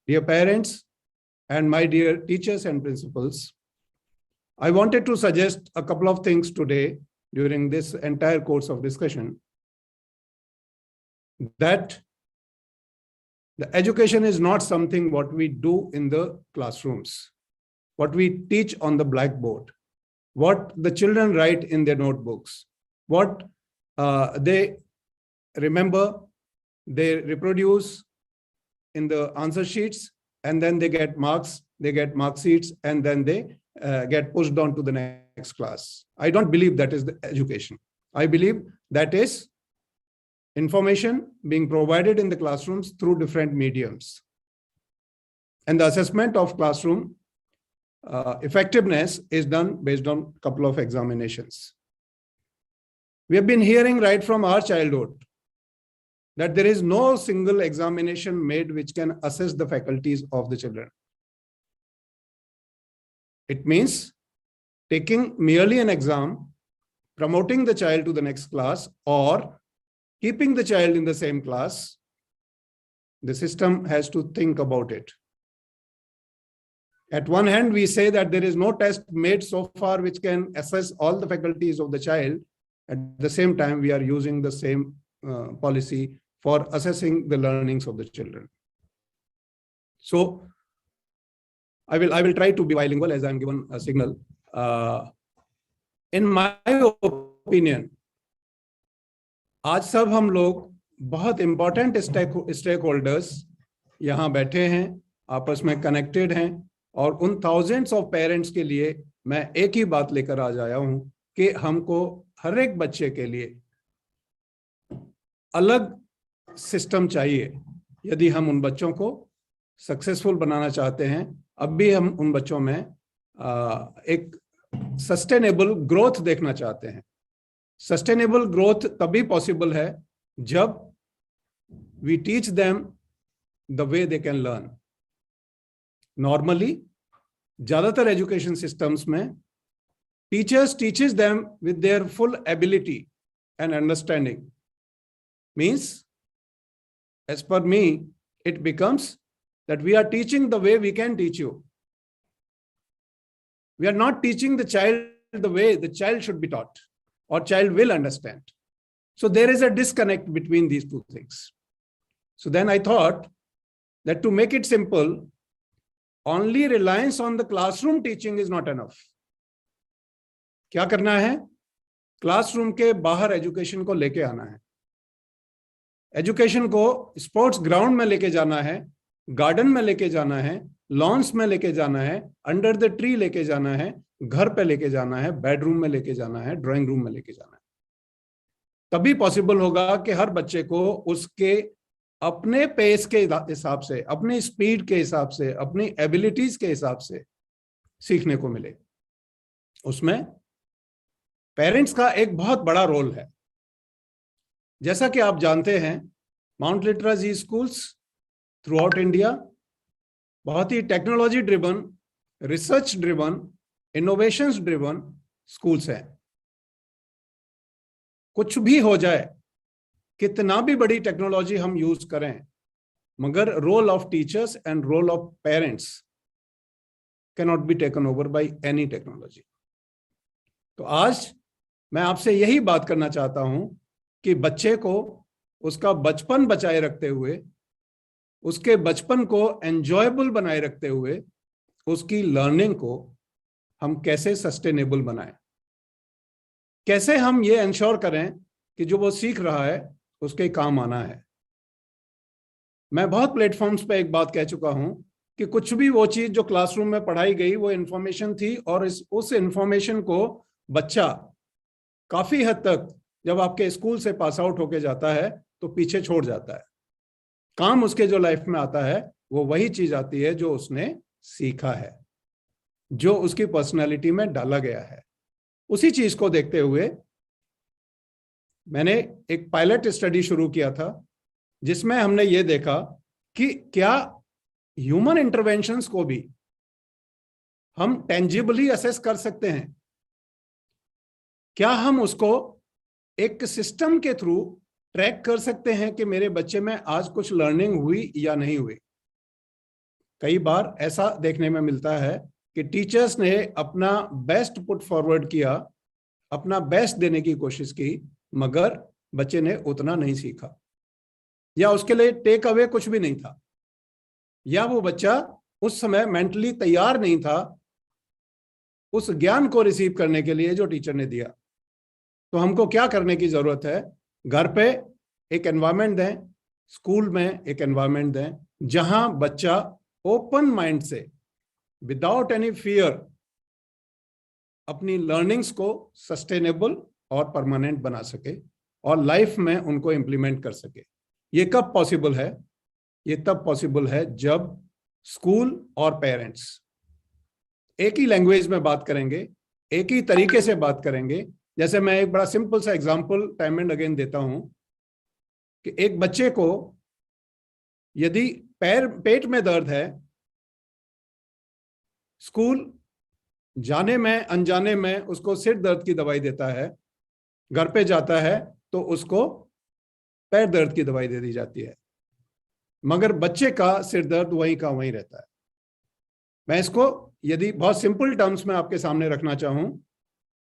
dear parents, and my dear teachers and principals, I wanted to suggest a couple of things today during this entire course of discussion, that the education is not something what we do in the classrooms, what we teach on the blackboard, what the children write in their notebooks, what they remember, they reproduce in the answer sheets, and then they get marks, they get mark sheets, and then they get pushed on to the next class. I don't believe that is the education. I believe that is information being provided in the classrooms through different mediums. And the assessment of classroom effectiveness is done based on a couple of examinations. We have been hearing right from our childhood that there is no single examination made which can assess the faculties of the children. It means taking merely an exam, promoting the child to the next class, or keeping the child in the same class. The system has to think about it. At one hand, we say that there is no test made so far which can assess all the faculties of the child. At the same time, we are using the same policy for assessing the learnings of the children. So I will try to be bilingual as I'm given a signal. In my opinion, आज सब हम लोग बहुत important stake holders यहाँ बैठे हैं, आपस में कनेक्टेड हैं, और उन थाउजेंड्स ऑफ पेरेंट्स के लिए मैं एक ही बात लेकर आ जाया हूँ कि हमको हर एक बच्चे के लिए अलग सिस्टम चाहिए यदि हम उन बच्चों को सक्सेसफुल बनाना चाहते हैं। अब भी हम उन बच्चों में एक सस्टेनेबल ग्रोथ देखना चाहते हैं। सस्टेनेबल ग्रोथ तभी पॉसिबल है जब we teach them the way they can learn. Normally ज्यादातर एजुकेशन सिस्टम्स में teachers teaches them with their full ability and understanding. Means as per me it becomes that we are teaching the way we can teach you. We are not teaching the child the way the child should be taught or child will understand. So there is a disconnect between these two things. So then I thought that to make it simple, only reliance on the classroom teaching is not enough. क्या करना है? Classroom के बाहर education को लेके आना है। Education को स्पोर्ट्स ग्राउंड में लेके जाना है, गार्डन में लेके जाना है, लॉन्स में लेके जाना है, अंडर द ट्री लेके जाना है, घर पे लेके जाना है, बेडरूम में लेके जाना है, ड्राइंग रूम में लेके जाना है। तभी पॉसिबल होगा कि हर बच्चे को उसके अपने पेस के हिसाब से, अपनी स्पीड के हिसाब से, अपनी एबिलिटीज के हिसाब से सीखने को मिले। उसमें पेरेंट्स का एक बहुत बड़ा रोल है। जैसा कि आप जानते हैं, Mount Litera Zee schools throughout India बहुत ही technology driven, research driven, innovations driven schools हैं। कुछ भी हो जाए, कितना भी बड़ी टेक्नोलॉजी हम यूज करें, मगर role of teachers and role of parents can not be taken over by any technology. तो आज मैं आपसे यही बात करना चाहता हूं कि बच्चे को उसका बचपन बचाए रखते हुए, उसके बचपन को एंजॉयबल बनाए रखते हुए, उसकी लर्निंग को हम कैसे सस्टेनेबल बनाएं, कैसे हम ये इंश्योर करें कि जो वो सीख रहा है उसके काम आना है। मैं बहुत प्लेटफॉर्म्स पे एक बात कह चुका हूं कि कुछ भी वो चीज जो क्लासरूम में पढ़ाई गई वो इंफॉर्मेशन थी, और उस इंफॉर्मेशन को बच्चा काफी हद तक जब आपके स्कूल से पास आउट होके जाता है तो पीछे छोड़ जाता है। काम उसके जो लाइफ में आता है वो वही चीज आती है जो उसने सीखा है, जो उसकी पर्सनालिटी में डाला गया है। उसी चीज को देखते हुए मैंने एक पायलट स्टडी शुरू किया था, जिसमें हमने ये देखा कि क्या ह्यूमन इंटरवेंशंस को भी हम टेंजिबली असेस कर सकते हैं। क्या हम उसको एक सिस्टम के थ्रू ट्रैक कर सकते हैं कि मेरे बच्चे में आज कुछ लर्निंग हुई या नहीं हुई। कई बार ऐसा देखने में मिलता है कि टीचर्स ने अपना बेस्ट पुट फॉरवर्ड किया, अपना बेस्ट देने की कोशिश की, मगर बच्चे ने उतना नहीं सीखा, या उसके लिए टेक अवे कुछ भी नहीं था, या वो बच्चा उस समय मेंटली तैयार नहीं था उस ज्ञान को रिसीव करने के लिए जो टीचर ने दिया। तो हमको क्या करने की जरूरत है? घर पे एक एनवायरनमेंट दें, स्कूल में एक एनवायरनमेंट दें, जहां बच्चा ओपन माइंड से, विदाउट एनी फियर, अपनी लर्निंग्स को सस्टेनेबल और परमानेंट बना सके और लाइफ में उनको इंप्लीमेंट कर सके। ये कब पॉसिबल है? ये तब पॉसिबल है जब स्कूल और पेरेंट्स एक ही लैंग्वेज में बात करेंगे, एक ही तरीके से बात करेंगे। जैसे मैं एक बड़ा सिंपल सा एग्जांपल टाइम एंड अगेन देता हूं कि एक बच्चे को यदि पेट में दर्द है, स्कूल जाने में अनजाने में उसको सिर दर्द की दवाई देता है, घर पे जाता है तो उसको पैर दर्द की दवाई दे दी जाती है, मगर बच्चे का सिर दर्द वहीं का वहीं रहता है। मैं इसको यदि बहुत सिंपल टर्म्स में आपके सामने रखना चाहूं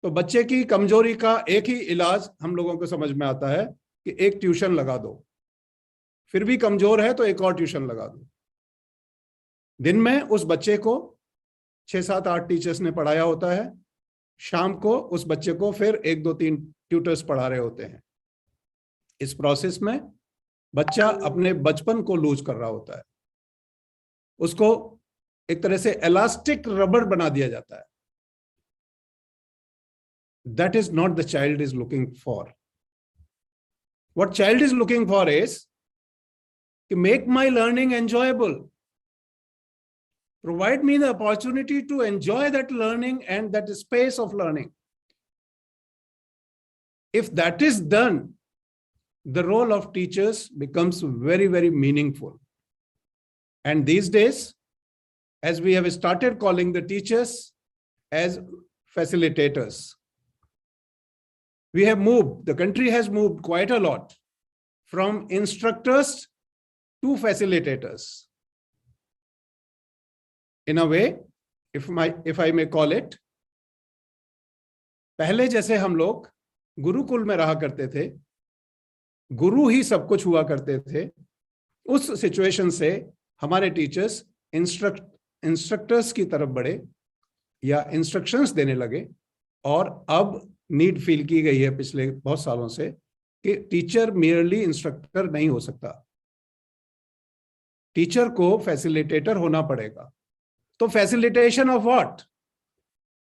तो बच्चे की कमजोरी का एक ही इलाज हम लोगों को समझ में आता है कि एक ट्यूशन लगा दो, फिर भी कमजोर है तो एक और ट्यूशन लगा दो। दिन में उस बच्चे को 6, 7, 8 टीचर्स ने पढ़ाया होता है, शाम को उस बच्चे को फिर 1, 2, 3 ट्यूटर्स पढ़ा रहे होते हैं। इस प्रोसेस में बच्चा अपने बचपन को लूज कर रहा होता है, उसको एक तरह से इलास्टिक रबर बना दिया जाता है। That is not the child is looking for. What child is looking for is to make my learning enjoyable. Provide me the opportunity to enjoy that learning and that space of learning. If that is done, the role of teachers becomes very, very meaningful. And these days, as we have started calling the teachers as facilitators, we have moved, the country has moved quite a lot from instructors to facilitators. In a way, if I may call it, पहले जैसे हम लोग गुरुकुल में रहा करते थे, गुरु ही सब कुछ हुआ करते थे, उस सिचुएशन से हमारे टीचर्स इंस्ट्रक्टर्स की तरफ बढ़े या इंस्ट्रक्शंस देने लगे। और अब नीड फील की गई है पिछले बहुत सालों से कि टीचर मेयरली इंस्ट्रक्टर नहीं हो सकता, टीचर को फैसिलिटेटर होना पड़ेगा। तो facilitation of what?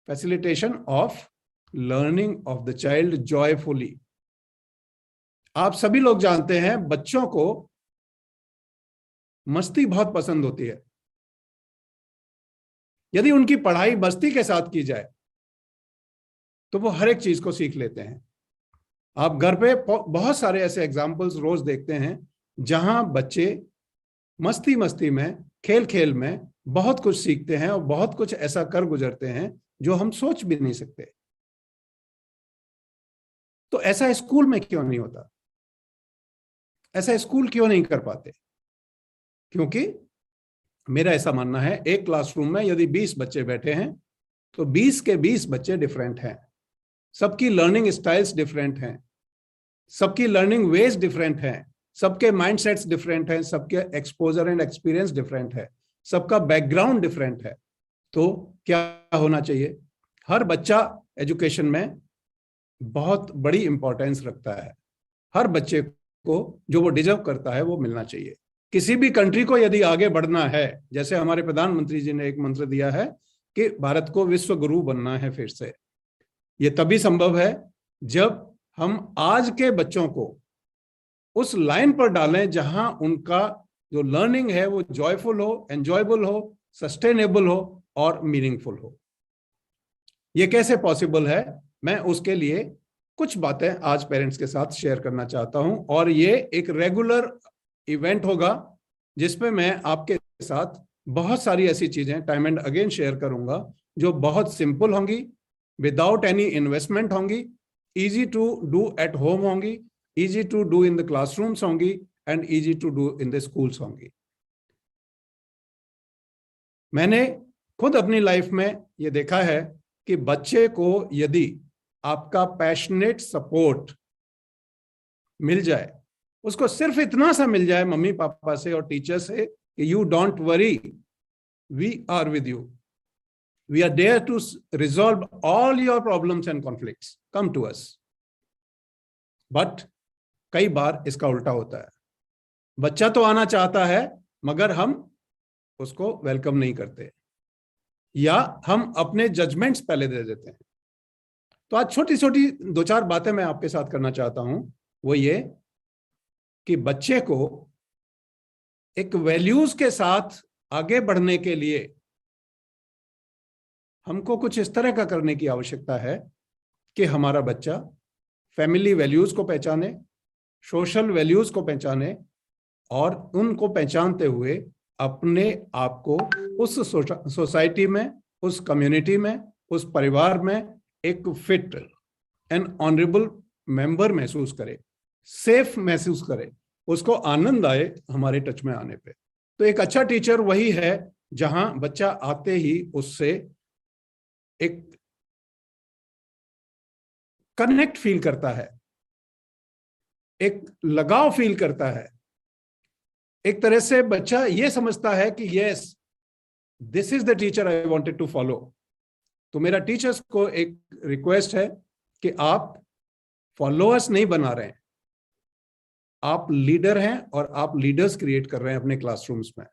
Facilitation of learning of the child joyfully. आप सभी लोग जानते हैं बच्चों को मस्ती बहुत पसंद होती है। यदि उनकी पढ़ाई मस्ती के साथ की जाए तो वो हर एक चीज को सीख लेते हैं। आप घर पे बहुत सारे ऐसे एग्जाम्पल्स रोज देखते हैं जहां बच्चे मस्ती मस्ती में, खेल खेल में बहुत कुछ सीखते हैं और बहुत कुछ ऐसा कर गुजरते हैं जो हम सोच भी नहीं सकते। तो ऐसा स्कूल में क्यों नहीं होता? ऐसा स्कूल क्यों नहीं कर पाते? क्योंकि मेरा ऐसा मानना है, एक क्लासरूम में यदि 20 बच्चे बैठे हैं तो 20 के 20 बच्चे डिफरेंट हैं, सबकी लर्निंग स्टाइल्स डिफरेंट हैं, सबकी लर्निंग वेज डिफरेंट हैं, सबके माइंडसेट्स डिफरेंट हैं, सबके एक्सपोजर एंड एक्सपीरियंस डिफरेंट है, सबका बैकग्राउंड डिफरेंट है। तो क्या होना चाहिए? हर बच्चा एजुकेशन में बहुत बड़ी इंपॉर्टेंस रखता है, हर बच्चे को जो वो डिजर्व करता है वो मिलना चाहिए। किसी भी कंट्री को यदि आगे बढ़ना है, जैसे हमारे प्रधानमंत्री जी ने एक मंत्र दिया है कि भारत को विश्व गुरु बनना है फिर से, ये तभी संभव है जब हम आज के बच्चों को उस लाइन पर डालें जहां उनका जो लर्निंग है वो जॉयफुल हो, एंजॉयबल हो, सस्टेनेबल हो और मीनिंगफुल हो। ये कैसे पॉसिबल है? मैं उसके लिए कुछ बातें आज पेरेंट्स के साथ शेयर करना चाहता हूं और ये एक रेगुलर इवेंट होगा जिसमें मैं आपके साथ बहुत सारी ऐसी चीजें टाइम एंड अगेन शेयर करूंगा जो बहुत सिंपल होंगी, विदाउट एनी इन्वेस्टमेंट होंगी, easy to do at home होंगी, easy to do in the classrooms होंगी and easy to do in the schools होंगी। मैंने खुद अपनी लाइफ में ये देखा है कि बच्चे को यदि आपका पैशनेट सपोर्ट मिल जाए, उसको सिर्फ इतना सा मिल जाए मम्मी पापा से और टीचर से कि you don't worry, we are with you, we are there to resolve all your problems and conflicts, come to us. But कई बार इसका उल्टा होता है, बच्चा तो आना चाहता है मगर हम उसको वेलकम नहीं करते, या हम अपने जजमेंट्स पहले दे देते हैं। तो आज छोटी छोटी 2-4 बातें मैं आपके साथ करना चाहता हूं, वो ये कि बच्चे को एक वैल्यूज के साथ आगे बढ़ने के लिए हमको कुछ इस तरह का करने की आवश्यकता है कि हमारा बच्चा फैमिली वैल्यूज को पहचाने, सोशल वैल्यूज को पहचाने, और उनको पहचानते हुए अपने आप को उस सोसाइटी में, उस कम्युनिटी में, उस परिवार में एक फिट एंड ऑनरेबल मेंबर महसूस करे, सेफ महसूस करे, उसको आनंद आए हमारे टच में आने पे। तो एक अच्छा टीचर वही है जहां बच्चा आते ही उससे एक कनेक्ट फील करता है, एक लगाव फील करता है, एक तरह से बच्चा ये समझता है कि yes, this is the teacher I wanted to follow. तो मेरा टीचर्स को एक रिक्वेस्ट है कि आप फॉलोअर्स नहीं बना रहे हैं, आप लीडर हैं और आप लीडर्स क्रिएट कर रहे हैं अपने क्लासरूम्स में।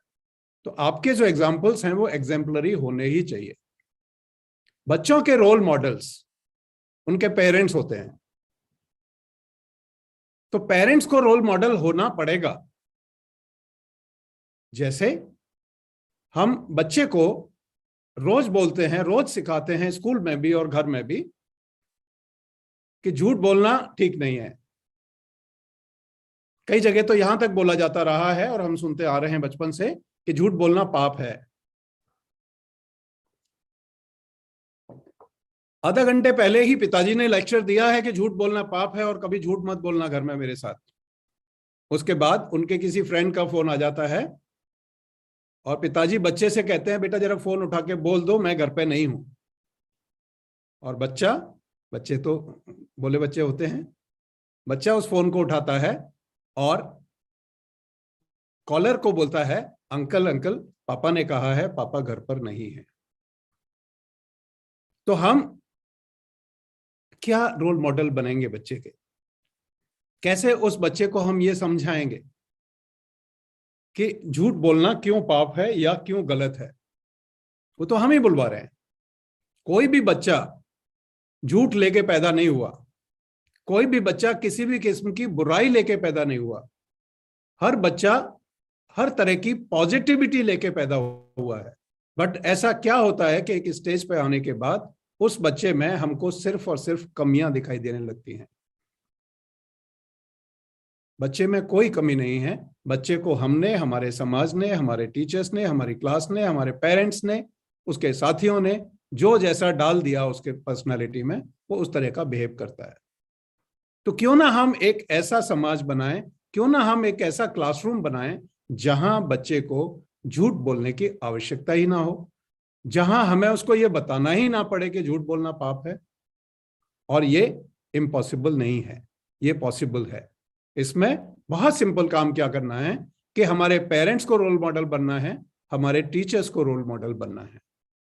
तो आपके जो एग्जाम्पल्स हैं वो एग्जाम्पलरी होने ही चाहिए। बच्चों के रोल मॉडल्स उनके पेरेंट्स होते हैं, तो पेरेंट्स को रोल मॉडल होना पड़ेगा। जैसे हम बच्चे को रोज बोलते हैं, रोज सिखाते हैं स्कूल में भी और घर में भी कि झूठ बोलना ठीक नहीं है। कई जगह तो यहां तक बोला जाता रहा है और हम सुनते आ रहे हैं बचपन से कि झूठ बोलना पाप है। आधा घंटे पहले ही पिताजी ने लेक्चर दिया है कि झूठ बोलना पाप है और कभी झूठ मत बोलना घर में मेरे साथ। उसके बाद उनके किसी फ्रेंड का फोन आ जाता है और पिताजी बच्चे से कहते हैं, बेटा जरा फोन उठा के बोल दो मैं घर पे नहीं हूं। और बच्चे तो बोले बच्चे होते हैं, बच्चा उस फोन को उठाता है और कॉलर को बोलता है, अंकल अंकल पापा ने कहा है पापा घर पर नहीं है। तो हम क्या रोल मॉडल बनेंगे बच्चे के? कैसे उस बच्चे को हम ये समझाएंगे कि झूठ बोलना क्यों पाप है या क्यों गलत है? वो तो हम ही बुलवा रहे हैं। कोई भी बच्चा झूठ लेके पैदा नहीं हुआ, कोई भी बच्चा किसी भी किस्म की बुराई लेके पैदा नहीं हुआ। हर बच्चा हर तरह की पॉजिटिविटी लेके पैदा हुआ है। बट ऐसा क्या होता है कि एक स्टेज पे आने के बाद उस बच्चे में हमको सिर्फ और सिर्फ कमियां दिखाई देने लगती हैं। बच्चे में कोई कमी नहीं है। बच्चे को हमने, हमारे समाज ने, हमारे टीचर्स ने, हमारी क्लास ने, हमारे पेरेंट्स ने, उसके साथियों ने जो जैसा डाल दिया उसके पर्सनालिटी में, वो उस तरह का बिहेव करता है। तो क्यों ना हम एक ऐसा समाज बनाएं, क्यों ना हम एक ऐसा क्लासरूम बनाएं जहां बच्चे को झूठ बोलने की आवश्यकता ही ना हो, जहां हमें उसको ये बताना ही ना पड़े कि झूठ बोलना पाप है। और ये इम्पॉसिबल नहीं है, ये पॉसिबल है। इसमें बहुत सिंपल काम क्या करना है कि हमारे पेरेंट्स को रोल मॉडल बनना है, हमारे टीचर्स को रोल मॉडल बनना है।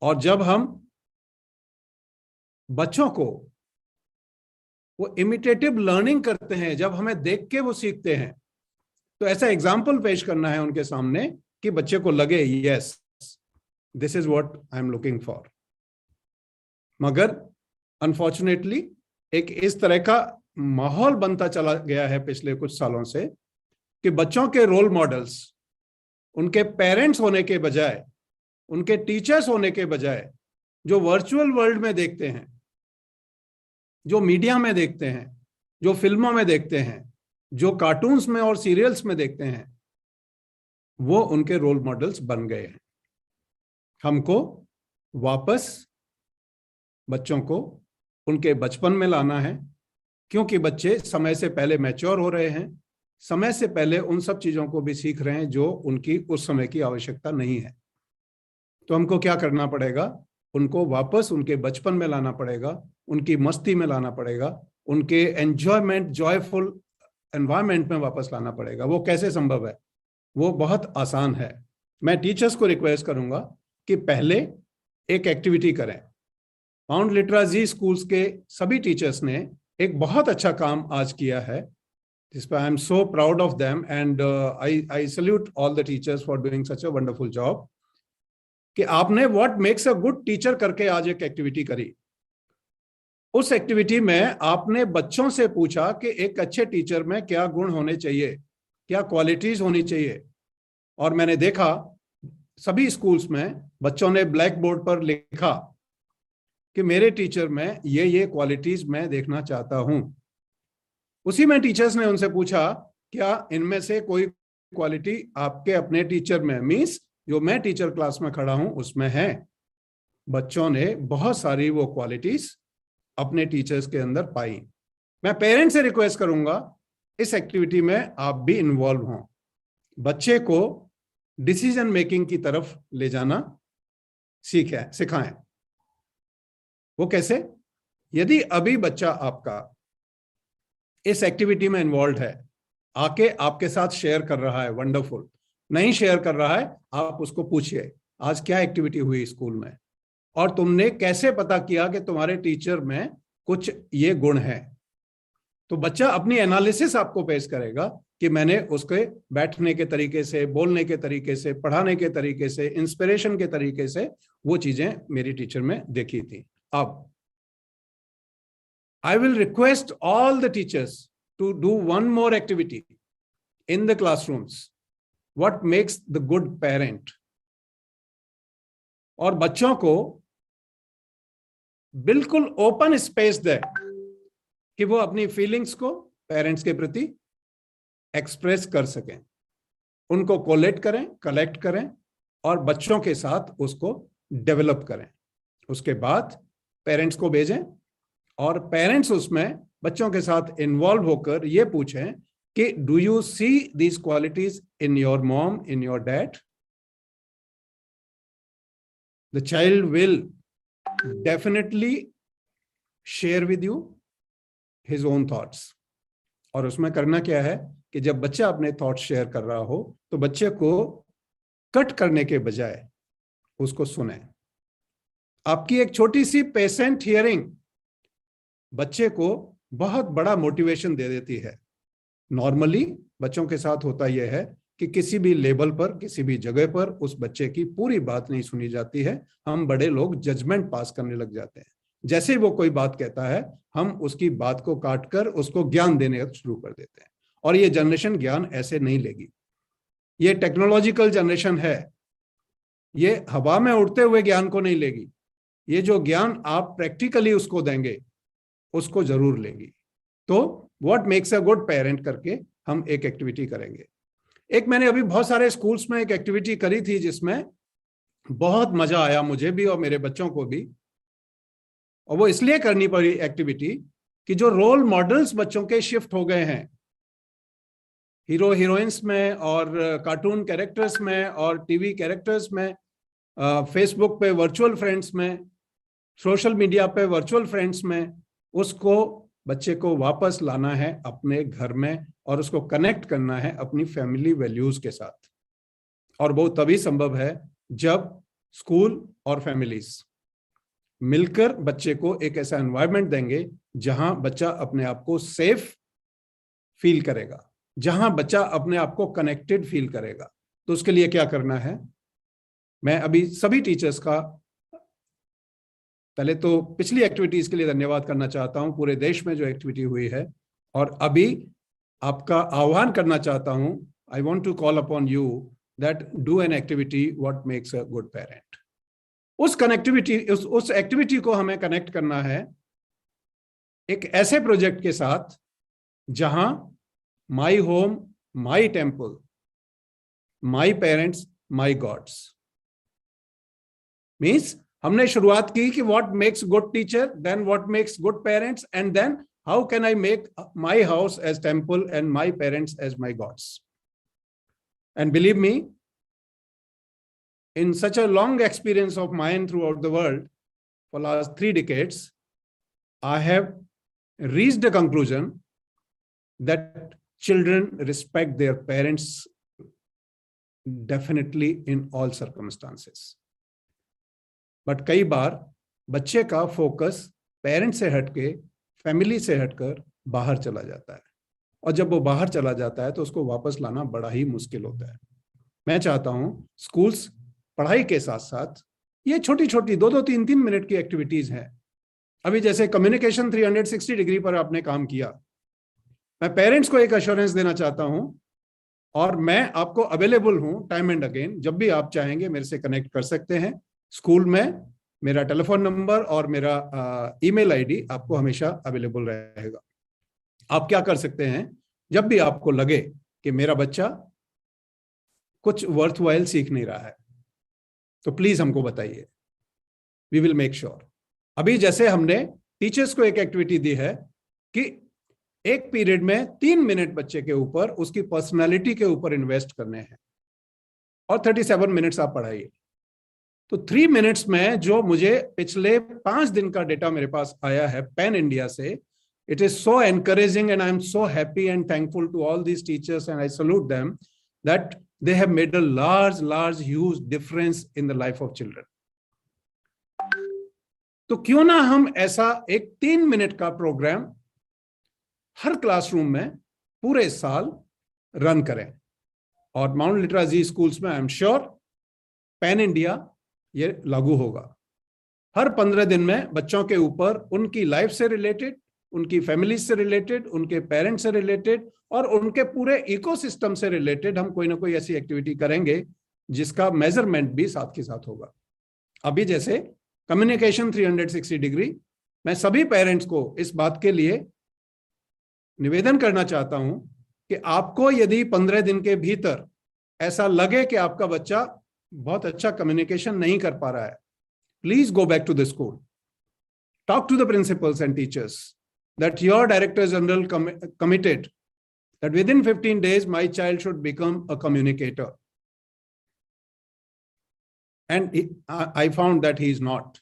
और जब हम बच्चों को वो इमिटेटिव लर्निंग करते हैं, जब हमें देख के वो सीखते हैं, तो ऐसा एग्जाम्पल पेश करना है उनके सामने कि बच्चे को लगे yes, this is what I am looking for. मगर अनफॉर्चुनेटली एक इस तरह का माहौल बनता चला गया है पिछले कुछ सालों से कि बच्चों के रोल मॉडल्स उनके पेरेंट्स होने के बजाय, उनके टीचर्स होने के बजाय, जो वर्चुअल वर्ल्ड में देखते हैं, जो मीडिया में देखते हैं, जो फिल्मों में देखते हैं, जो कार्टून्स में और सीरियल्स में देखते हैं, वो उनके रोल मॉडल्स बन गए हैं। हमको वापस बच्चों को उनके बचपन में लाना है, क्योंकि बच्चे समय से पहले मैच्योर हो रहे हैं, समय से पहले उन सब चीजों को भी सीख रहे हैं जो उनकी उस समय की आवश्यकता नहीं है। तो हमको क्या करना पड़ेगा, उनको वापस उनके बचपन में लाना पड़ेगा, उनकी मस्ती में लाना पड़ेगा, उनके एंजॉयमेंट जॉयफुल एनवायरमेंट में वापस लाना पड़ेगा। वो कैसे संभव है? वो बहुत आसान है। मैं टीचर्स को रिक्वेस्ट करूंगा कि पहले एक एक्टिविटी करें। माउंट लिटराजी स्कूल्स के सभी टीचर्स ने एक बहुत अच्छा काम आज किया है, जिस पर I am so proud of them and I salute all the teachers for doing such a wonderful job, कि आपने what makes a good teacher करके आज एक एक्टिविटी करी। उस एक्टिविटी में आपने बच्चों से पूछा कि एक अच्छे टीचर में क्या गुण होने चाहिए, क्या क्वालिटीज होनी चाहिए। और मैंने देखा सभी स्कूल्स में बच्चों ने ब्लैक बोर्ड पर लिखा कि मेरे टीचर में ये क्वालिटीज मैं देखना चाहता हूं। उसी में टीचर्स ने उनसे पूछा, क्या इनमें से कोई क्वालिटी आपके अपने टीचर में, मींस जो मैं टीचर क्लास में खड़ा हूं उसमें है? बच्चों ने बहुत सारी वो क्वालिटीज अपने टीचर्स के अंदर पाई। मैं पेरेंट्स से रिक्वेस्ट करूंगा इस एक्टिविटी में आप भी इन्वॉल्व हों, बच्चे को डिसीजन मेकिंग की तरफ ले जाना सिखाएं। वो कैसे? यदि अभी बच्चा आपका इस एक्टिविटी में इन्वॉल्व है, आके आपके साथ शेयर कर रहा है, वंडरफुल। नहीं शेयर कर रहा है, आप उसको पूछिए आज क्या एक्टिविटी हुई स्कूल में, और तुमने कैसे पता किया कि तुम्हारे टीचर में कुछ ये गुण है। तो बच्चा अपनी एनालिसिस आपको पेश करेगा कि मैंने उसके बैठने के तरीके से, बोलने के तरीके से, पढ़ाने के तरीके से, इंस्पिरेशन के तरीके से वो चीजें मेरी टीचर में देखी थी। अब I will request all the teachers to do one more activity in the classrooms. What makes the good parent? और बच्चों को बिल्कुल ओपन स्पेस दे कि वो अपनी फीलिंग्स को पेरेंट्स के प्रति एक्सप्रेस कर सकें। उनको कोलेट करें, कलेक्ट करें और बच्चों के साथ उसको डेवलप करें। उसके बाद पेरेंट्स को भेजें और पेरेंट्स उसमें बच्चों के साथ इन्वॉल्व होकर ये पूछें कि do you see these qualities in your mom, in your dad? The child will definitely share with you his own thoughts. और उसमें करना क्या है कि जब बच्चा अपने थॉट्स शेयर कर रहा हो तो बच्चे को कट करने के बजाय उसको सुने। आपकी एक छोटी सी पेशेंट हियरिंग बच्चे को बहुत बड़ा मोटिवेशन दे देती है। नॉर्मली बच्चों के साथ होता यह है कि किसी भी लेवल पर, किसी भी जगह पर उस बच्चे की पूरी बात नहीं सुनी जाती है। हम बड़े लोग जजमेंट पास करने लग जाते हैं। जैसे वो कोई बात कहता है, हम उसकी बात को काटकर उसको ज्ञान देने शुरू कर देते हैं। और ये जनरेशन ज्ञान ऐसे नहीं लेगी। ये टेक्नोलॉजिकल जनरेशन है, ये हवा में उड़ते हुए ज्ञान को नहीं लेगी। ये जो ज्ञान आप प्रैक्टिकली उसको देंगे उसको जरूर लेगी। तो what makes a good parent करके हम एक एक्टिविटी करेंगे। एक मैंने अभी बहुत सारे स्कूल्स में एक एक्टिविटी करी थी जिसमें बहुत मजा आया मुझे भी और मेरे बच्चों को भी। और वो इसलिए करनी पड़ी एक्टिविटी कि जो रोल मॉडल्स बच्चों के शिफ्ट हो गए हैं, हीरो हीरोइंस में और कार्टून कैरेक्टर्स में और टीवी कैरेक्टर्स में, फेसबुक पे वर्चुअल फ्रेंड्स में, सोशल मीडिया पे वर्चुअल फ्रेंड्स में, उसको बच्चे को वापस लाना है अपने घर में और उसको कनेक्ट करना है अपनी फैमिली वैल्यूज के साथ। और वो तभी संभव है जब स्कूल और फैमिलीज मिलकर बच्चे को एक ऐसा एनवायरनमेंट देंगे जहां बच्चा अपने आप को सेफ फील करेगा, जहां बच्चा अपने आप को कनेक्टेड फील करेगा। तो उसके लिए क्या करना है, मैं अभी सभी टीचर्स का पहले तो पिछली एक्टिविटीज के लिए धन्यवाद करना चाहता हूं, पूरे देश में जो एक्टिविटी हुई है, और अभी आपका आह्वान करना चाहता हूं, I want to call upon you that do an activity what makes a good parent. उस एक्टिविटी को हमें कनेक्ट करना है एक ऐसे प्रोजेक्ट के साथ जहां my home, my temple, my parents, my gods. Means हमने शुरुआत की कि what makes good teacher, then what makes good parents, and then how can I make my house as temple and my parents as my gods. And believe me, in such a long experience of mine throughout the world for last 3 decades, I have reached a conclusion that children respect their parents definitely in all circumstances. But कई बार बच्चे का focus parent से हटके, family से हटकर बाहर चला जाता है, और जब वो बाहर चला जाता है तो उसको वापस लाना बड़ा ही मुश्किल होता है। मैं चाहता हूं स्कूल्स पढ़ाई के साथ साथ ये छोटी छोटी 2-2, 3-3 मिनट की एक्टिविटीज हैं। अभी जैसे कम्युनिकेशन 360 डिग्री पर आपने काम किया, मैं पेरेंट्स को एक अश्योरेंस देना चाहता हूं, और मैं आपको अवेलेबल हूं टाइम एंड अगेन। जब भी आप चाहेंगे मेरे से कनेक्ट कर सकते हैं। स्कूल में मेरा टेलीफोन नंबर और मेरा ईमेल आईडी आपको हमेशा अवेलेबल रहेगा। आप क्या कर सकते हैं, जब भी आपको लगे कि मेरा बच्चा कुछ वर्थवाइल सीख नहीं रहा है, तो प्लीज हमको बताइए, वी विल मेक श्योर। अभी जैसे हमने टीचर्स को एक एक्टिविटी दी है कि एक पीरियड में 3 मिनट बच्चे के ऊपर, उसकी पर्सनालिटी के ऊपर इन्वेस्ट करने हैं, और 37 मिनट्स आप पढ़ाइए। तो 3 मिनट्स में जो मुझे पिछले 5 दिन का डेटा मेरे पास आया है पैन इंडिया से, it is so encouraging, and I am so happy and thankful to all these teachers, and I salute them that they have made a large huge difference in the life of children. तो क्यों ना हम ऐसा एक 3 minute का programme हर classroom में पूरे साल रन करें, और माउंट लिटराजी स्कूल्स में I am sure pan India ये लागू होगा। हर 15 दिन में बच्चों के ऊपर उनकी लाइफ से रिलेटेड, उनकी फैमिली से रिलेटेड, उनके पेरेंट्स से रिलेटेड और उनके पूरे इकोसिस्टम से रिलेटेड हम कोई ना कोई ऐसी एक्टिविटी करेंगे जिसका मेजरमेंट भी साथ के साथ होगा। अभी जैसे कम्युनिकेशन 360 डिग्री, मैं सभी पेरेंट्स को इस बात के लिए निवेदन करना चाहता हूं कि आपको यदि 15 दिन के भीतर ऐसा लगे कि आपका बच्चा बहुत अच्छा कम्युनिकेशन नहीं कर पा रहा है, please go back to the school, talk to the principals and teachers that your director general committed that within 15 days my child should become a communicator, and I found that he is not.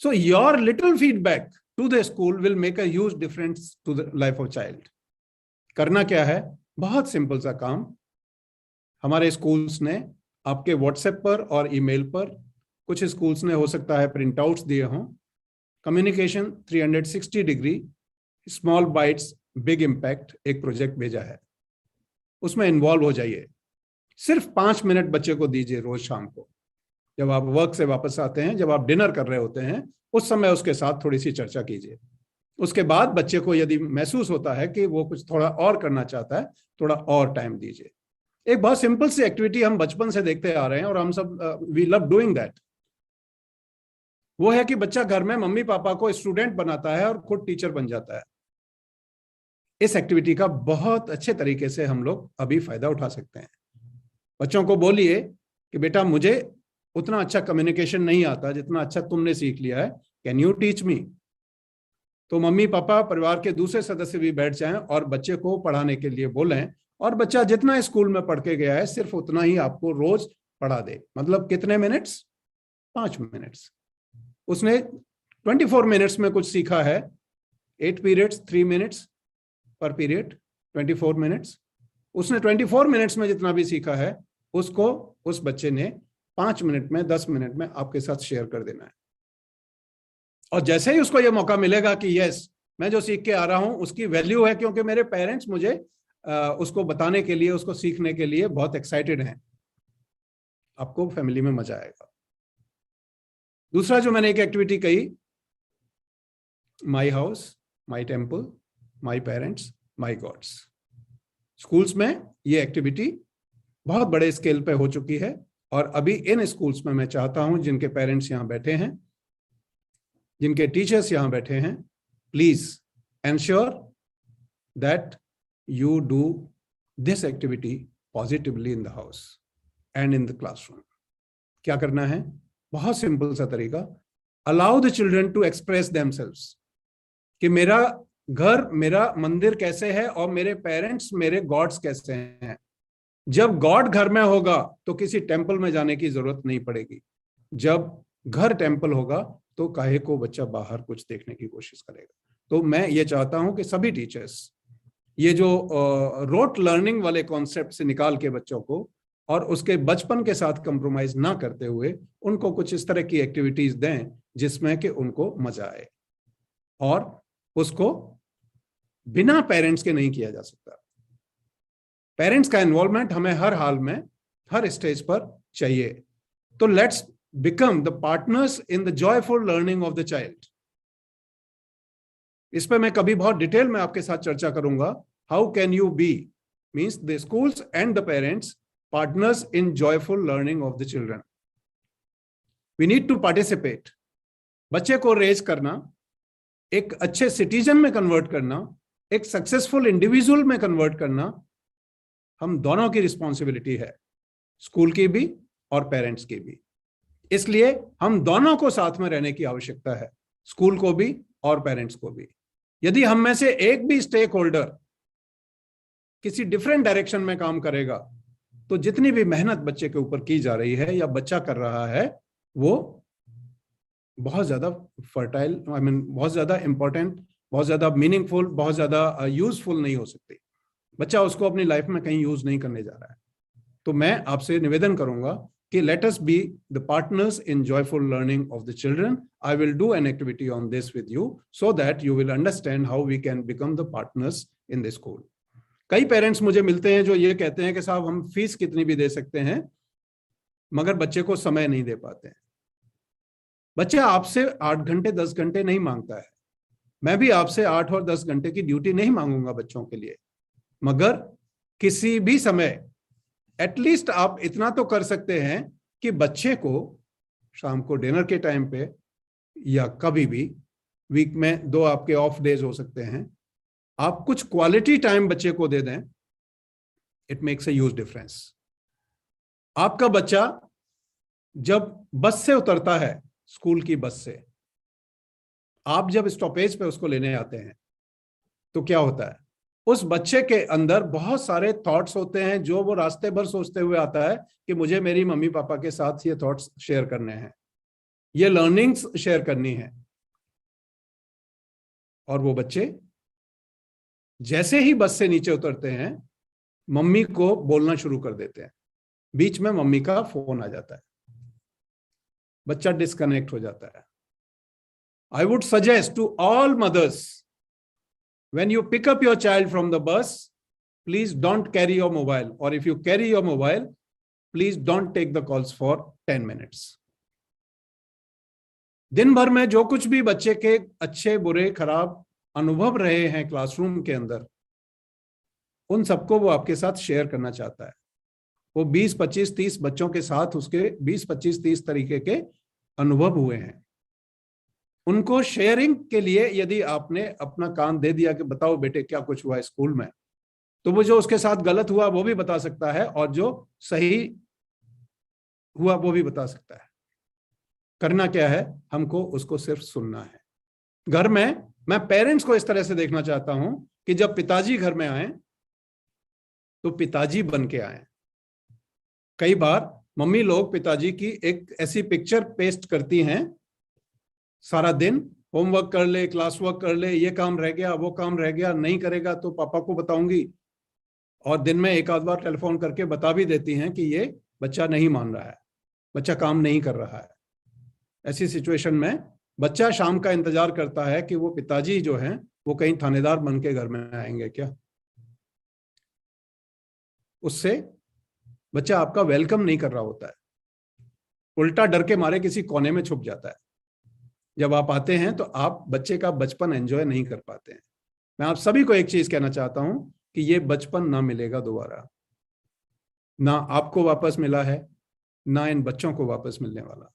So your little feedback to the school will make a huge difference to the life of child. करना क्या है, बहुत simple सा काम। हमारे schools ने आपके WhatsApp पर और ईमेल पर, कुछ स्कूल्स ने हो सकता है प्रिंट आउट्स दिए हों, communication 360 degree small bytes big impact एक प्रोजेक्ट भेजा है। उसमें इन्वॉल्व हो जाइए। सिर्फ 5 मिनट बच्चे को दीजिए रोज शाम को, जब आप वर्क से वापस आते हैं, जब आप डिनर कर रहे होते हैं, उस समय उसके साथ थोड़ी सी चर्चा कीजिए। उसके बाद बच्चे को यदि महसूस होता है कि वो कुछ थोड़ा और करना चाहता है, थोड़ा और टाइम दीजिए। एक बहुत सिंपल सी एक्टिविटी हम बचपन से देखते आ रहे हैं और हम सब वी लव डूइंग दैट। वो है कि बच्चा घर में मम्मी पापा को स्टूडेंट बनाता है और खुद टीचर बन जाता है। इस एक्टिविटी का बहुत अच्छे तरीके से हम लोग अभी फायदा उठा सकते हैं। बच्चों को बोलिए कि बेटा मुझे उतना अच्छा कम्युनिकेशन नहीं आता जितना अच्छा तुमने सीख लिया है, कैन यू टीच मी। तो मम्मी पापा परिवार के दूसरे सदस्य भी बैठ जाएं और बच्चे को पढ़ाने के लिए बोलें, और बच्चा जितना स्कूल में पढ़ के गया है सिर्फ उतना ही आपको रोज पढ़ा दे। मतलब कितने मिनट्स? 5 मिनट्स। उसने 24 मिनट्स में कुछ सीखा है, 8 पीरियड्स 3 मिनट्स पर पीरियड 24 मिनट्स। उसने 24 मिनट्स में जितना भी सीखा है उसको उस बच्चे ने 5 मिनट में, 10 मिनट में आपके साथ शेयर कर देना है। और जैसे ही उसको यह मौका मिलेगा कि यस मैं जो सीख के आ रहा हूं उसकी वैल्यू है, क्योंकि मेरे पेरेंट्स मुझे उसको बताने के लिए, उसको सीखने के लिए बहुत एक्साइटेड हैं, आपको फैमिली में मजा आएगा। दूसरा जो मैंने एक एक्टिविटी कही, my house, my temple, my parents, my gods. Schools में ये एक्टिविटी बहुत बड़े स्केल पे हो चुकी है, और अभी इन स्कूल्स में मैं चाहता हूं जिनके पेरेंट्स यहां बैठे हैं, जिनके टीचर्स यहां बैठे हैं, please ensure that you do this activity positively in the house and in the classroom. क्या करना है? बहुत सिंपल सा तरीका, allow the children to express themselves, कि मेरा घर, मेरा मंदिर कैसे है और मेरे पेरेंट्स, मेरे गॉड्स कैसे हैं। जब गॉड घर में होगा तो किसी टेम्पल में जाने की जरूरत नहीं पड़ेगी। जब घर टेम्पल होगा तो काहे को बच्चा बाहर कुछ देखने की कोशिश करेगा। तो मैं ये चाहता हूं कि सभी टीचर्स ये जो रोट लर्निंग वाले कॉन्सेप्ट से निकाल के बच्चों को और उसके बचपन के साथ कंप्रोमाइज ना करते हुए उनको कुछ इस तरह की एक्टिविटीज दें जिसमें कि उनको मजा आए, और उसको बिना पेरेंट्स के नहीं किया जा सकता। पेरेंट्स का इन्वॉल्वमेंट हमें हर हाल में, हर स्टेज पर चाहिए। तो let's become the partners in the joyful learning of the child. इस पर मैं कभी बहुत डिटेल में आपके साथ चर्चा करूंगा। How can you be means the schools and the parents partners in joyful learning of the children. We need to participate. बच्चे को रेज करना, एक अच्छे सिटीजन में कन्वर्ट करना, एक सक्सेसफुल इंडिविजुअल में कन्वर्ट करना, हम दोनों की रिस्पॉन्सिबिलिटी है, स्कूल की भी और पेरेंट्स की भी। इसलिए हम दोनों को साथ में रहने की आवश्यकता है, स्कूल को भी और पेरेंट्स को भी। यदि हम में से एक भी स्टेक होल्डर किसी डिफरेंट डायरेक्शन में काम करेगा तो जितनी भी मेहनत बच्चे के ऊपर की जा रही है या बच्चा कर रहा है वो बहुत ज्यादा फर्टाइल, बहुत ज्यादा इंपॉर्टेंट, बहुत ज्यादा मीनिंगफुल, बहुत ज्यादा यूजफुल नहीं हो सकती। बच्चा उसको अपनी लाइफ में कहीं यूज नहीं करने जा रहा है। तो मैं आपसे निवेदन करूंगा कि let us be the partners in joyful learning of the children. I will do an activity on this with you so that you will understand how we can become the partners in the school. कई parents मुझे मिलते हैं जो ये कहते हैं कि साहब हम फीस कितनी भी दे सकते हैं मगर बच्चे को समय नहीं दे पाते हैं। बच्चा आपसे 8 घंटे 10 घंटे नहीं मांगता है, मैं भी आपसे 8 और 10 घंटे की ड्यूटी नहीं मांगूंगा बच्चों के लिए, मगर किसी भी समय एटलीस्ट आप इतना तो कर सकते हैं कि बच्चे को शाम को डिनर के टाइम पे या कभी भी, वीक में 2 आपके ऑफ डेज हो सकते हैं, आप कुछ क्वालिटी टाइम बच्चे को दे दें। It makes a huge difference. आपका बच्चा जब बस से उतरता है, स्कूल की बस से, आप जब स्टॉपेज पे उसको लेने आते हैं तो क्या होता है, उस बच्चे के अंदर बहुत सारे थॉट्स होते हैं जो वो रास्ते भर सोचते हुए आता है कि मुझे मेरी मम्मी पापा के साथ ये थॉट्स शेयर करने हैं, ये लर्निंग्स शेयर करनी है। और वो बच्चे जैसे ही बस से नीचे उतरते हैं मम्मी को बोलना शुरू कर देते हैं, बीच में मम्मी का फोन आ जाता है, बच्चा डिस्कनेक्ट हो जाता है। I would suggest to all mothers, when you pick up your child from the bus, please don't carry your mobile, or if you carry your mobile, please don't take the calls for 10 minutes. दिन भर में जो कुछ भी बच्चे के अच्छे बुरे खराब अनुभव रहे हैं क्लासरूम के अंदर, उन सबको वो आपके साथ शेयर करना चाहता है। वो 20, 25, 30 बच्चों के साथ उसके 20, 25, 30 तरीके के अनुभव हुए हैं। उनको शेयरिंग के लिए यदि आपने अपना कान दे दिया कि बताओ बेटे क्या कुछ हुआ स्कूल में, तो वो जो उसके साथ गलत हुआ वो भी बता सकता है और जो सही हुआ वो भी बता सकता है। करना क्या है, हमको उसको सिर्फ सुनना है। घर में मैं पेरेंट्स को इस तरह से देखना चाहता हूं कि जब पिताजी घर में आए तो पिताजी बन के आए। कई बार मम्मी लोग पिताजी की एक ऐसी पिक्चर पेस्ट करती हैं, सारा दिन होमवर्क कर ले, क्लास वर्क कर ले, ये काम रह गया, वो काम रह गया, नहीं करेगा तो पापा को बताऊंगी, और दिन में एक आध बार टेलीफोन करके बता भी देती हैं कि ये बच्चा नहीं मान रहा है, बच्चा काम नहीं कर रहा है। ऐसी सिचुएशन में बच्चा शाम का इंतजार करता है कि वो पिताजी जो हैं वो कहीं थानेदार बन के घर में आएंगे क्या। उससे बच्चा आपका वेलकम नहीं कर रहा होता है, उल्टा डर के मारे किसी कोने में छुप जाता है। जब आप आते हैं तो आप बच्चे का बचपन एंजॉय नहीं कर पाते हैं। मैं आप सभी को एक चीज कहना चाहता हूं कि ये बचपन ना मिलेगा दोबारा, ना आपको वापस मिला है, ना इन बच्चों को वापस मिलने वाला।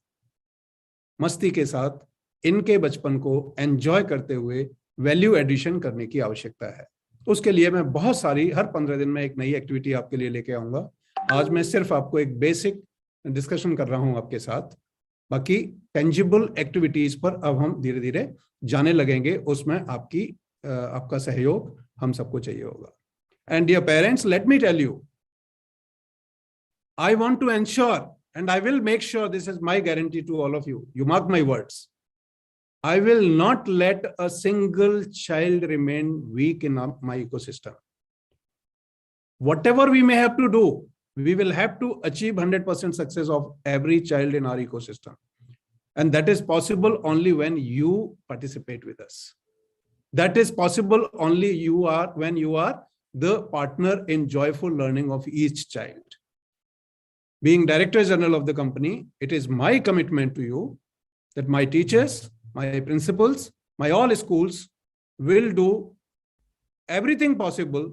मस्ती के साथ इनके बचपन को एंजॉय करते हुए वैल्यू एडिशन करने की आवश्यकता है। उसके लिए मैं बहुत सारी हर 15 दिन में एक नई एक्टिविटी आपके लिए लेके आऊंगा। आज मैं सिर्फ आपको एक बेसिक डिस्कशन कर रहा हूं आपके साथ, बाकी टेंजिबल एक्टिविटीज पर अब हम धीरे धीरे जाने लगेंगे। उसमें आपका सहयोग हम सबको चाहिए होगा। And dear parents, let me tell you, I want to ensure, and I will make sure, this is my guarantee to all of you, you mark my words, I will not let a single child remain weak in my ecosystem. Whatever we may have to do, we will have to achieve 100% success of every child in our ecosystem. And that is possible only when you participate with us. That is possible only when you are the partner in joyful learning of each child. Being Director General of the company, it is my commitment to you that my teachers, my principals, my all schools will do everything possible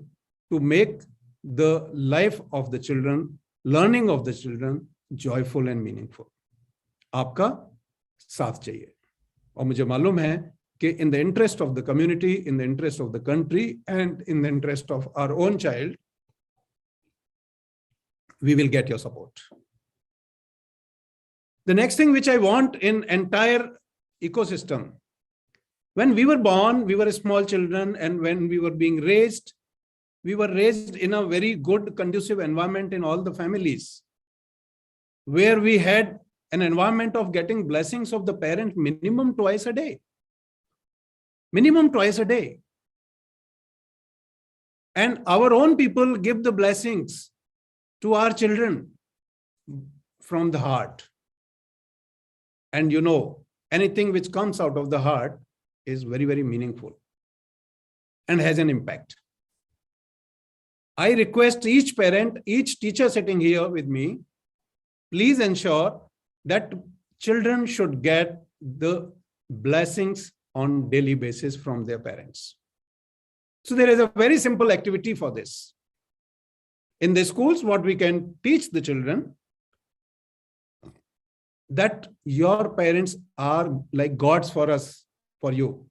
to make the life of the children, learning of the children, joyful and meaningful. आपका साथ चाहिए. और मुझे मालूम है कि in the interest of the community, in the interest of the country, and in the interest of our own child, we will get your support. The next thing which I want in entire ecosystem, when we were born, we were small children, and when we were being raised, we were raised in a very good, conducive environment in all the families, where we had an environment of getting blessings of the parent minimum twice a day. Minimum twice a day. And our own people give the blessings to our children from the heart. And you know, anything which comes out of the heart is very, very meaningful and has an impact. I request each parent, each teacher sitting here with me, please ensure that children should get the blessings on daily basis from their parents. So there is a very simple activity for this. In the schools, what we can teach the children, that your parents are like gods for us, for you.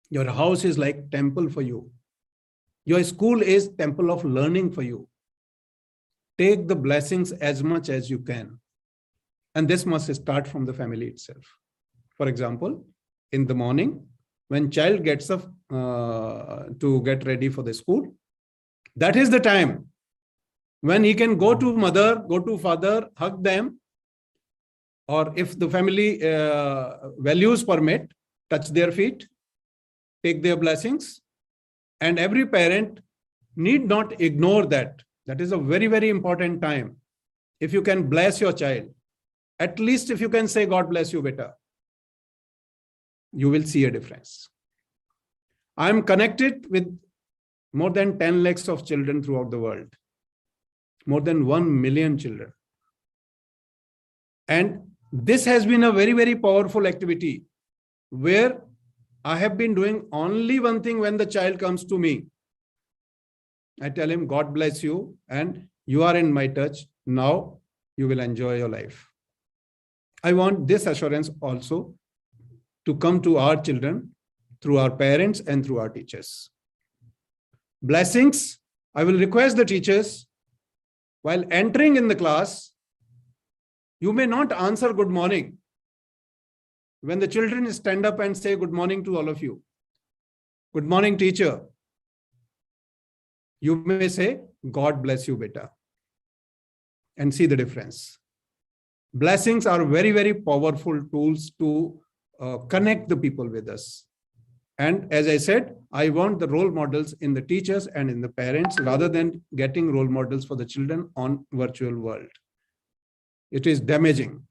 Your house is like temple for you. Your school is temple of learning for you. Take the blessings as much as you can. And this must start from the family itself. For example, in the morning, when child gets up to get ready for the school, that is the time when he can go to mother, go to father, hug them, or if the family values permit, touch their feet, take their blessings. And every parent need not ignore that. That is a very, very important time. If you can bless your child, at least if you can say, God bless you, beta, you will see a difference. I am connected with more than 10 lakhs of children throughout the world. More than 1 million children. And this has been a very, very powerful activity where I have been doing only one thing when the child comes to me. I tell him, God bless you, and you are in my touch. Now you will enjoy your life. I want this assurance also to come to our children through our parents and through our teachers. Blessings, I will request the teachers, while entering in the class, you may not answer good morning. When the children stand up and say good morning to all of you, good morning, teacher, you may say, God bless you, beta, and see the difference. Blessings are very, very powerful tools to connect the people with us. And as I said, I want the role models in the teachers and in the parents rather than getting role models for the children on virtual world. It is damaging.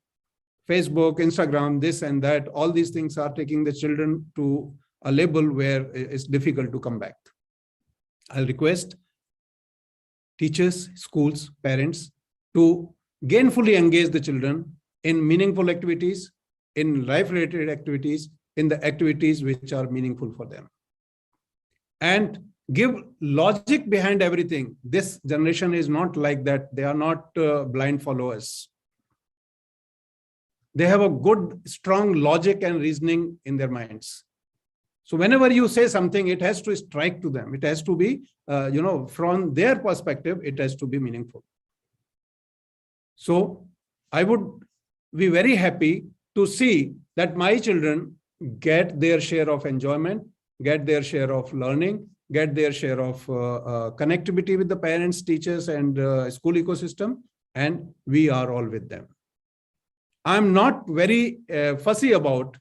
Facebook, Instagram, this and that, all these things are taking the children to a level where it's difficult to come back. I'll request teachers, schools, parents to gainfully engage the children in meaningful activities, in life-related activities, in the activities which are meaningful for them. And give logic behind everything. This generation is not like that. They are not blind followers. They have a good, strong logic and reasoning in their minds. So whenever you say something, it has to strike to them. It has to be, from their perspective, it has to be meaningful. So I would be very happy to see that my children get their share of enjoyment, get their share of learning, get their share of connectivity with the parents, teachers, and school ecosystem, and we are all with them. I'm not very fussy about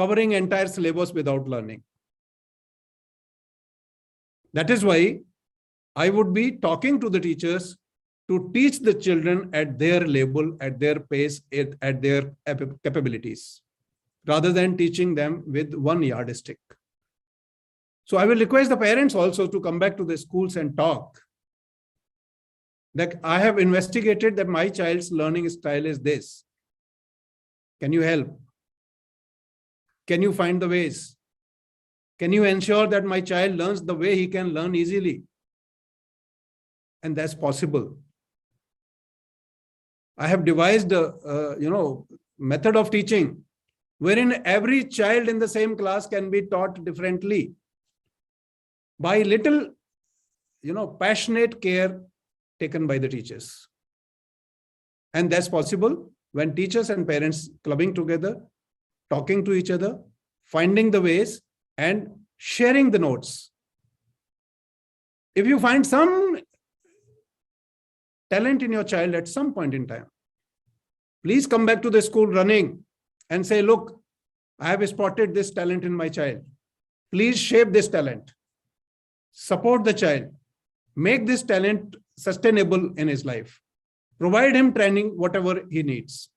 covering entire syllabus without learning. That is why I would be talking to the teachers to teach the children at their level, at their pace, at their capabilities, rather than teaching them with one yardstick. So I will request the parents also to come back to the schools and talk. That I have investigated that my child's learning style is this. Can you help? Can you find the ways? Can you ensure that my child learns the way he can learn easily? And that's possible. I have devised a method of teaching wherein every child in the same class can be taught differently by little, passionate care taken by the teachers. And that's possible when teachers and parents clubbing together, talking to each other, finding the ways and sharing the notes. If you find some talent in your child at some point in time, please come back to the school running and say, look, I have spotted this talent in my child. Please shape this talent. Support the child. Make this talent sustainable in his life. Provide him training, whatever he needs.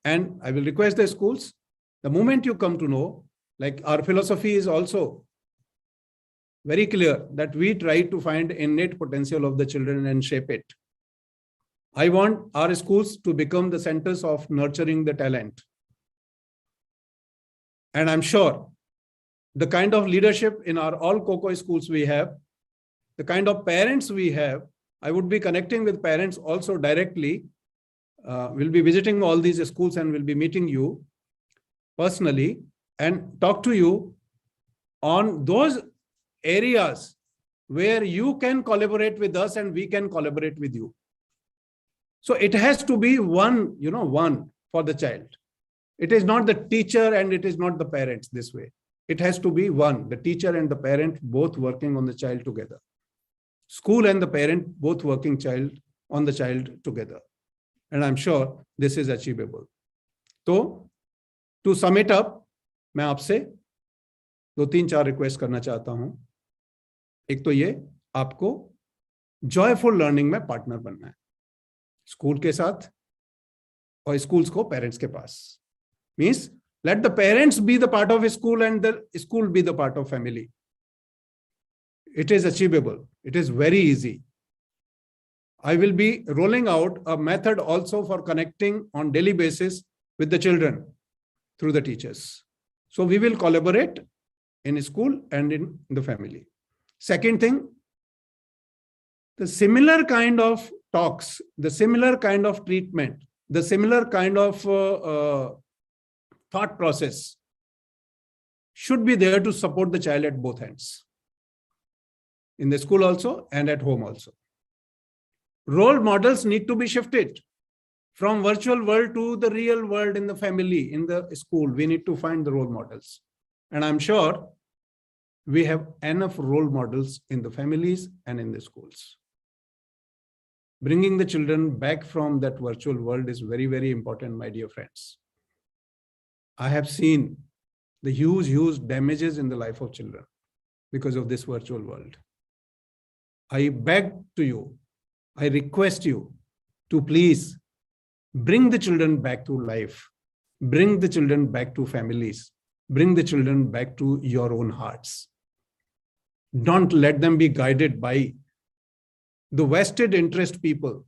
And I will request the schools, the moment you come to know, like our philosophy is also very clear that we try to find innate potential of the children and shape it. I want our schools to become the centers of nurturing the talent. And I'm sure the kind of leadership in our all COCO schools we have, the kind of parents we have, I would be connecting with parents also directly. We'll be visiting all these schools and we'll be meeting you personally and talk to you on those areas where you can collaborate with us and we can collaborate with you. So it has to be one for the child. It is not the teacher and it is not the parents this way. It has to be one, the teacher and the parent both working on the child together. School and the parent both working on the child together. And I'm sure this is achievable. So to sum it up, मैं आपसे 2-3-4 request करना चाहता हूं. एक तो ये, आपको joyful learning में पार्टनर बनना है, स्कूल के साथ और स्कूल्स को पेरेंट्स के पास. Means let the parents be the part of a school and the school be the part of family. It is achievable. It is very easy. I will be rolling out a method also for connecting on daily basis with the children through the teachers. So we will collaborate in school and in the family. Second thing, the similar kind of talks, the similar kind of treatment, the similar kind of thought process should be there to support the child at both ends, in the school also and at home also. Role models need to be shifted from virtual world to the real world in the family, in the school. We need to find the role models. And I'm sure we have enough role models in the families and in the schools. Bringing the children back from that virtual world is very, very important, my dear friends. I have seen the huge damages in the life of children because of this virtual world. I beg to you, I request you to please bring the children back to life, bring the children back to families, bring the children back to your own hearts. Don't let them be guided by the vested interest people.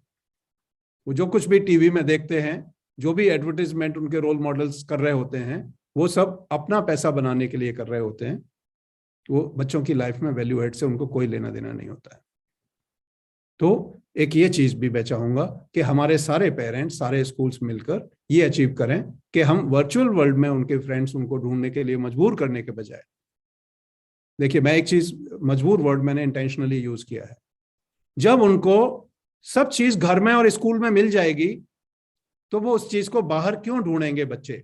वो जो कुछ भी TV में देखते हैं, जो भी advertisement उनके रोल मॉडल्स कर रहे होते हैं, वो सब अपना पैसा बनाने के लिए कर रहे होते हैं. वो बच्चों की लाइफ में वैल्यू एड से उनको कोई लेना देना नहीं होता है. तो एक ये चीज भी मैं चाहूंगा कि हमारे सारे पेरेंट्स, सारे स्कूल्स मिलकर ये अचीव करें कि हम वर्चुअल वर्ल्ड में उनके फ्रेंड्स उनको ढूंढने के लिए मजबूर करने के बजाय, देखिए मैं एक चीज, मजबूर वर्ड मैंने इंटेंशनली यूज किया है. जब उनको सब चीज घर में और स्कूल में मिल जाएगी तो वो उस चीज को बाहर क्यों ढूंढेंगे बच्चे.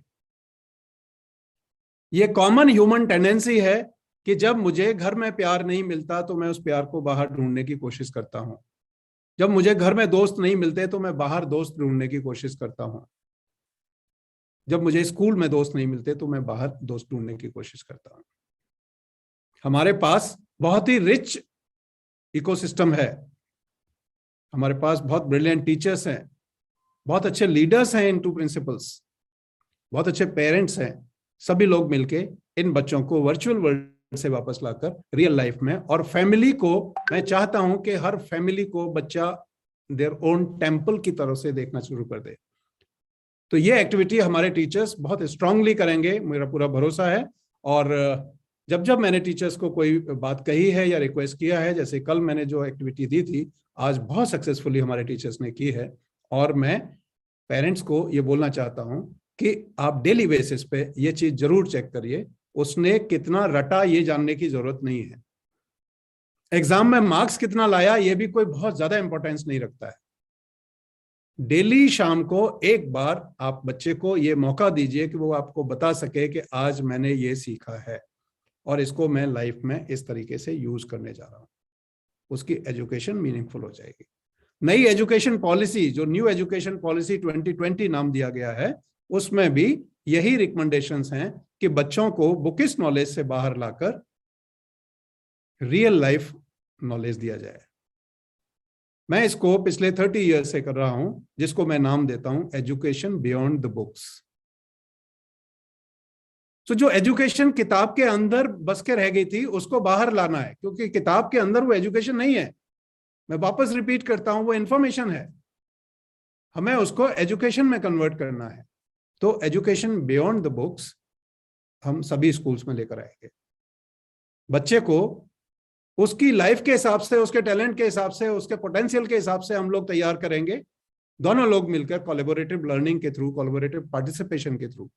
ये कॉमन ह्यूमन टेंडेंसी है कि जब मुझे घर में प्यार नहीं मिलता तो मैं उस प्यार को बाहर ढूंढने की कोशिश करता हूं. जब मुझे घर में दोस्त नहीं मिलते तो मैं बाहर दोस्त ढूंढने की कोशिश करता हूं। जब मुझे स्कूल में दोस्त नहीं मिलते तो मैं बाहर दोस्त ढूंढने की कोशिश करता हूं। हमारे पास बहुत ही रिच इकोसिस्टम है, हमारे पास बहुत ब्रिलियंट टीचर्स हैं, बहुत अच्छे लीडर्स हैं इनटू प्रिंसिपल्स, बहुत अच्छे पेरेंट्स हैं। सभी लोग मिलके इन बच्चों को वर्चुअल वर्ल्ड से वापस लाकर रियल लाइफ में, और फैमिली को मैं चाहता हूं कि हर फैमिली को बच्चा देयर ओन टेम्पल की तरह से देखना शुरू कर दे। तो ये एक्टिविटी हमारे टीचर्स बहुत स्ट्रांगली करेंगे, मेरा पूरा भरोसा है। और जब जब मैंने टीचर्स को कोई बात कही है या रिक्वेस्ट किया है, जैसे कल मैंने जो एक्टिविटी दी थी, आज बहुत सक्सेसफुली हमारे टीचर्स ने की है। और मैं पेरेंट्स को ये बोलना चाहता हूं कि आप डेली बेसिस पे ये चीज जरूर चेक करिए, उसने कितना रटा ये जानने की जरूरत नहीं है। एग्जाम में मार्क्स कितना लाया ये भी कोई बहुत ज्यादा इंपॉर्टेंस नहीं रखता है। डेली शाम को एक बार आप बच्चे को ये मौका दीजिए कि वो आपको बता सके कि आज मैंने ये सीखा है और इसको मैं लाइफ में इस तरीके से यूज करने जा रहा हूं। उसकी एजुकेशन मीनिंगफुल हो जाएगी। नई एजुकेशन पॉलिसी, जो न्यू एजुकेशन पॉलिसी 2020 नाम दिया गया है, उसमें भी यही रिकमेंडेशंस हैं कि बच्चों को बुकिश नॉलेज से बाहर लाकर रियल लाइफ नॉलेज दिया जाए। मैं इसको पिछले 30 ईयर्स से कर रहा हूं, जिसको मैं नाम देता हूं एजुकेशन बियॉन्ड द बुक्स। तो जो एजुकेशन किताब के अंदर बस के रह गई थी उसको बाहर लाना है, क्योंकि किताब के अंदर वो एजुकेशन नहीं है। मैं वापस रिपीट करता हूं, वो इंफॉर्मेशन है, हमें उसको एजुकेशन में कन्वर्ट करना है। तो एजुकेशन बियॉन्ड द बुक्स हम सभी स्कूल्स में लेकर आएंगे। बच्चे को उसकी लाइफ के हिसाब से, उसके टैलेंट के हिसाब से, उसके पोटेंशियल के हिसाब से हम लोग तैयार करेंगे, दोनों लोग मिलकर कोलैबोरेटिव लर्निंग के थ्रू, कोलैबोरेटिव पार्टिसिपेशन के थ्रू,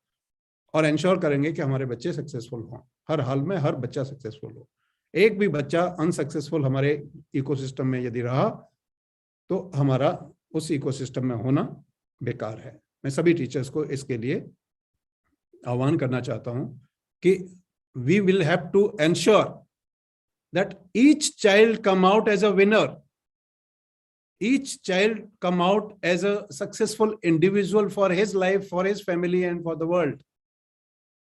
और इंश्योर करेंगे कि हमारे बच्चे सक्सेसफुल हों। हर हाल में हर बच्चा सक्सेसफुल हो। एक भी बच्चा अनसक्सेसफुल हमारे इकोसिस्टम में यदि रहा तो हमारा उस इकोसिस्टम में होना बेकार है। मैं सभी टीचर्स को इसके लिए आह्वान करना चाहता हूं कि we will have to ensure that each child come out as a winner, each child come out as a successful individual for his life, for his family, and for the world.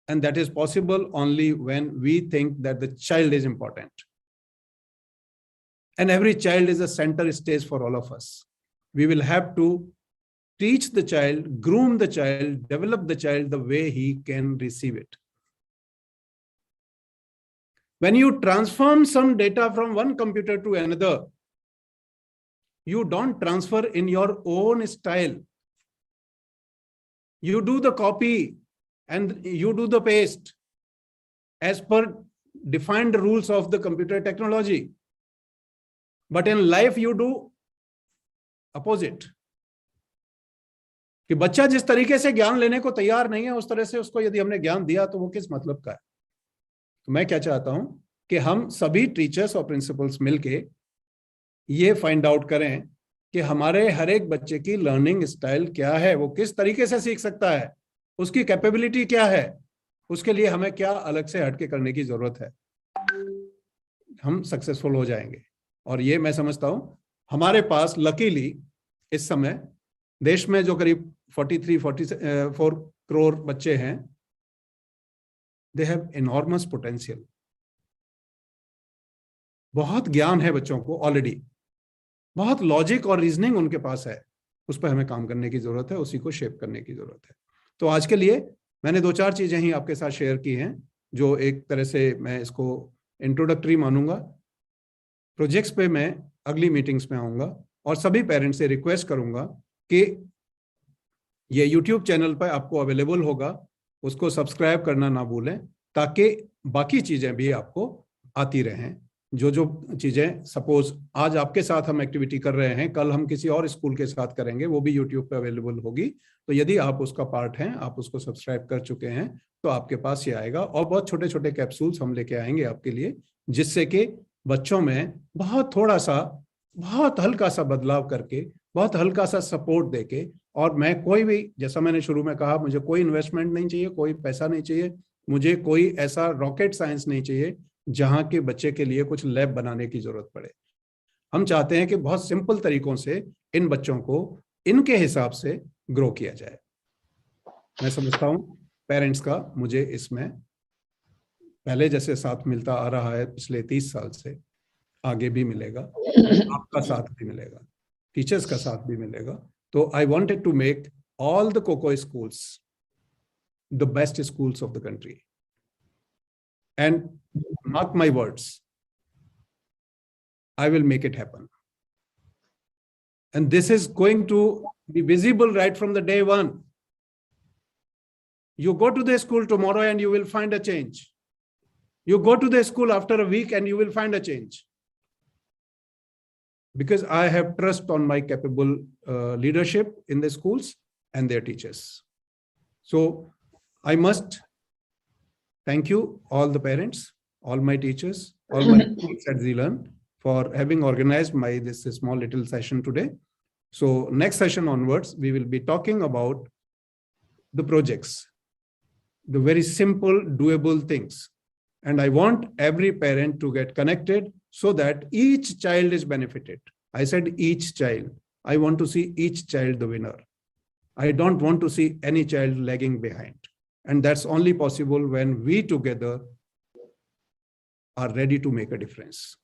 And that is possible only when we think that the child is important. And every child is a center stage for all of us. We will have to teach the child, groom the child, develop the child the way he can receive it. When you transform some data from one computer to another, you don't transfer in your own style. You do the copy and you do the paste as per defined rules of the computer technology. But in life you do opposite. कि बच्चा जिस तरीके से ज्ञान लेने को तैयार नहीं है, उस तरह से उसको यदि हमने ज्ञान दिया तो वो किस मतलब का है। तो मैं क्या चाहता हूं कि हम सभी टीचर्स और प्रिंसिपल्स मिलके ये फाइंड आउट करें कि हमारे हर एक बच्चे की लर्निंग स्टाइल क्या है, वो किस तरीके से सीख सकता है, उसकी कैपेबिलिटी क्या है, उसके लिए हमें क्या अलग से हटके करने की जरूरत है। हम सक्सेसफुल हो जाएंगे। और ये मैं समझता हूं हमारे पास लकीली इस समय देश में जो करीब 43-44 करोड़ बच्चे हैं, दे हैव एनॉर्मस पोटेंशियल। बहुत ज्ञान है बच्चों को ऑलरेडी, बहुत लॉजिक और रीजनिंग उनके पास है। उस पर हमें काम करने की जरूरत है, उसी को शेप करने की जरूरत है। तो आज के लिए मैंने 2-4 चीजें ही आपके साथ शेयर की हैं, जो एक तरह से मैं इसको इंट्रोडक्टरी मानूंगा। प्रोजेक्ट्स पे मैं अगली मीटिंग्स में आऊंगा और सभी पेरेंट्स से रिक्वेस्ट करूंगा कि ये यूट्यूब चैनल पर आपको अवेलेबल होगा, उसको सब्सक्राइब करना ना भूलें, ताकि बाकी चीजें भी आपको आती रहें। जो जो चीजें सपोज आज आपके साथ हम एक्टिविटी कर रहे हैं, कल हम किसी और स्कूल के साथ करेंगे, वो भी यूट्यूब पे अवेलेबल होगी। तो यदि आप उसका पार्ट हैं, आप उसको सब्सक्राइब कर चुके हैं, तो आपके पास ये आएगा। और बहुत छोटे छोटे कैप्सूल्स हम लेके आएंगे आपके लिए, जिससे कि बच्चों में बहुत थोड़ा सा, बहुत हल्का सा बदलाव करके, बहुत हल्का सा सपोर्ट देके, और मैं कोई भी, जैसा मैंने शुरू में कहा, मुझे कोई इन्वेस्टमेंट नहीं चाहिए, कोई पैसा नहीं चाहिए, मुझे कोई ऐसा रॉकेट साइंस नहीं चाहिए जहां के बच्चे के लिए कुछ लैब बनाने की जरूरत पड़े। हम चाहते हैं कि बहुत सिंपल तरीकों से इन बच्चों को इनके हिसाब से ग्रो किया जाए। मैं समझता हूं पेरेंट्स का मुझे इसमें पहले जैसे साथ मिलता आ रहा है पिछले 30 साल से, आगे भी मिलेगा, आपका साथ भी मिलेगा, टीचर्स का साथ भी मिलेगा। तो I wanted to make all the COCO schools the best schools of the country. And mark my words, I will make it happen. And this is going to be visible right from the day one. You go to the school tomorrow and you will find a change. You go to the school after a week and you will find a change. Because I have trust on my capable leadership in the schools and their teachers. So I must thank you, all the parents, all my teachers, all my colleagues at Zealand for having organized this small little session today. So next session onwards, we will be talking about the projects, the very simple, doable things. And I want every parent to get connected so that each child is benefited. I said each child. I want to see each child the winner. I don't want to see any child lagging behind. And that's only possible when we together are ready to make a difference.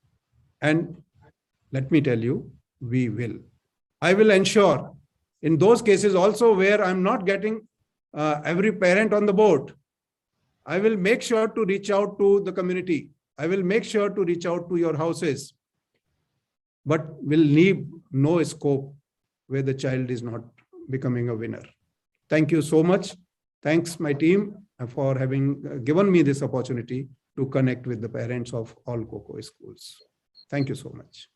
And let me tell you, we will. I will ensure in those cases also where I'm not getting every parent on the board, I will make sure to reach out to the community. I will make sure to reach out to your houses, but will leave no scope where the child is not becoming a winner. Thank you so much. Thanks my team for having given me this opportunity to connect with the parents of all COCO schools. Thank you so much.